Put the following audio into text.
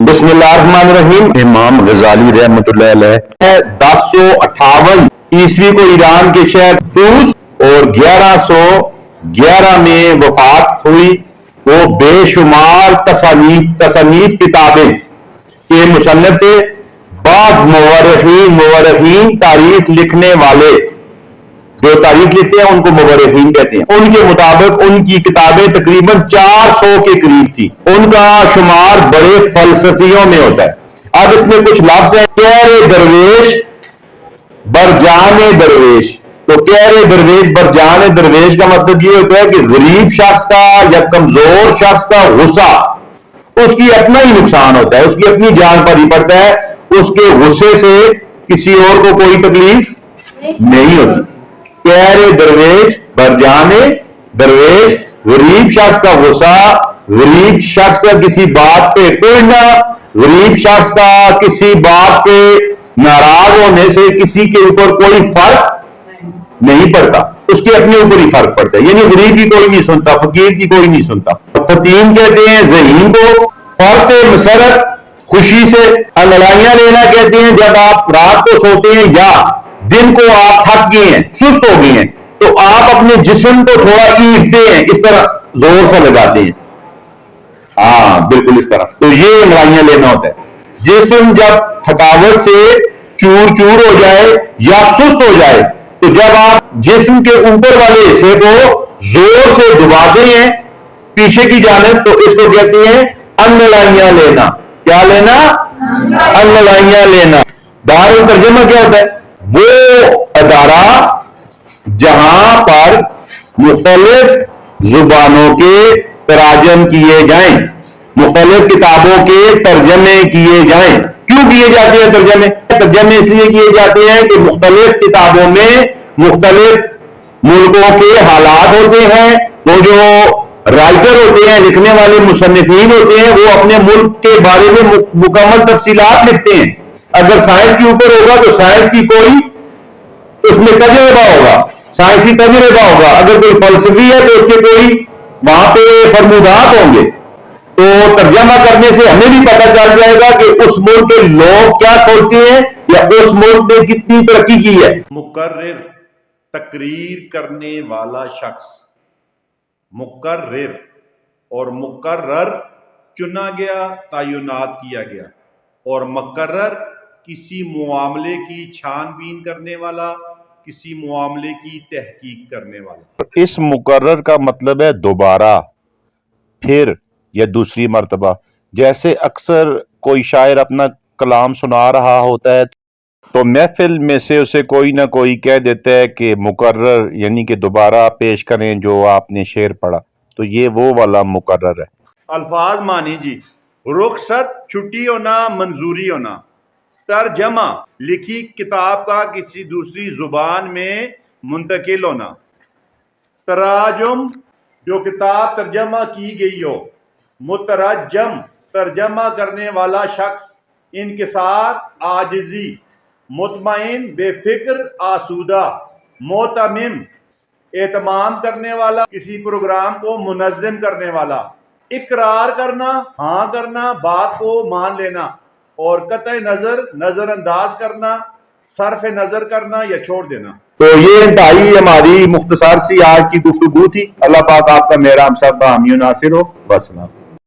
بسم اللہ الرحمن الرحیم۔ امام غزالی رحمۃ اللہ علیہ 1058 عیسوی کو ایران کے شہر طوس اور 1111 میں وفات ہوئی۔ وہ بے شمار تصانیف کتابیں کے مصنف تھے۔ بعض مورخین تاریخ لکھنے والے جو تاریخ لکھتے ہیں ان کو مورخین کہتے ہیں، ان کے مطابق ان کی کتابیں تقریباً 400 کے قریب تھی۔ ان کا شمار بڑے فلسفیوں میں ہوتا ہے۔ اب اس میں کچھ لفظ ہیں، کہر درویش، برجان درویش۔ تو کہر درویش، برجان درویش کا مطلب یہ ہوتا ہے کہ غریب شخص کا یا کمزور شخص کا غصہ اس کی اپنا ہی نقصان ہوتا ہے، اس کی اپنی جان پر ہی پڑتا ہے، اس کے غصے سے کسی اور کو کوئی تکلیف نہیں ہوتی۔ کہر درویش، برجان درویش، غریب شخص کا غصہ، غریب شخص کا کسی بات پہ پڑنا، غریب شخص کا کسی بات پہ ناراض ہونے سے کسی کے اوپر کوئی فرق نہیں پڑتا، اس کے اپنے اوپر ہی فرق پڑتا ہے۔ یعنی غریب کی کوئی نہیں سنتا، فقیر کی کوئی نہیں سنتا۔ فتیم کہتے ہیں ذہین کو، فرق مسرت خوشی سے، انگڑائیاں لینا کہتے ہیں جب آپ رات کو سوتے ہیں یا دن کو آپ تھک گئے ہیں، سست ہو گئے ہیں، تو آپ اپنے جسم کو تھوڑا ایفتے ہیں، اس طرح زور سے لگاتے ہیں، ہاں بالکل اس طرح، تو یہ انگڑائیاں لینا ہوتا ہے۔ جسم جب تھکاوٹ سے چور چور ہو جائے یا سست ہو جائے تو جب آپ جسم کے اوپر والے حصے کو زور سے دباتے ہیں پیچھے کی جانب، تو اس کو کہتے ہیں انگڑائیاں لینا۔ کیا لینا؟ انگڑائیاں لینا۔ دارالترجمہ کیا ہوتا ہے؟ وہ ادارہ جہاں پر مختلف زبانوں کے تراجم کیے جائیں، مختلف کتابوں کے ترجمے کیے جائیں۔ کیوں کیے جاتے ہیں ترجمے؟ ترجمے اس لیے کیے جاتے ہیں کہ مختلف کتابوں میں مختلف ملکوں کے حالات ہوتے ہیں، وہ جو رائٹر ہوتے ہیں، لکھنے والے مصنفین ہوتے ہیں، وہ اپنے ملک کے بارے میں مکمل تفصیلات لکھتے ہیں۔ اگر سائنس کے اوپر ہوگا تو سائنس کی کوئی اس میں تجربہ ہوگا، سائنسی تجربہ ہوگا۔ اگر کوئی فلسفی ہے تو اس کے کوئی وہاں پہ فرمودات ہوں گے۔ تو ترجمہ کرنے سے ہمیں بھی پتہ چل جائے گا کہ اس ملک کے لوگ کیا سوچتے ہیں یا اس ملک نے کتنی ترقی کی ہے۔ مقرر، تقریر کرنے والا شخص، مقرر اور مقرر چنا گیا، تعینات کیا گیا، اور مقرر کسی معاملے کی چھان بین کرنے والا، کسی معاملے کی تحقیق کرنے والا۔ اس مقرر کا مطلب ہے دوبارہ، پھر یا دوسری مرتبہ۔ جیسے اکثر کوئی شاعر اپنا کلام سنا رہا ہوتا ہے تو محفل میں سے اسے کوئی نہ کوئی کہہ دیتا ہے کہ مقرر یعنی کہ دوبارہ پیش کریں جو آپ نے شعر پڑھا، تو یہ وہ والا مقرر ہے۔ الفاظ معنی جی، رخصت چھٹی ہونا، منظوری ہونا۔ ترجمہ لکھی کتاب کا کسی دوسری زبان میں منتقل ہونا۔ تراجم جو کتاب ترجمہ کی گئی ہو۔ مترجم ترجمہ کرنے والا شخص، انکسار عاجزی۔ مطمئن بے فکر آسودہ۔ مہتمم اہتمام کرنے والا، کسی پروگرام کو منظم کرنے والا۔ اقرار کرنا، ہاں کرنا، بات کو مان لینا، اور قطع نظر نظر انداز کرنا، صرف نظر کرنا یا چھوڑ دینا۔ تو یہ انتہائی ہماری مختصر سی آج کی گفتگو تھی۔ اللہ پاک آپ کا میرا ہم سب کا حامی و ناصر ہو۔ والسلام۔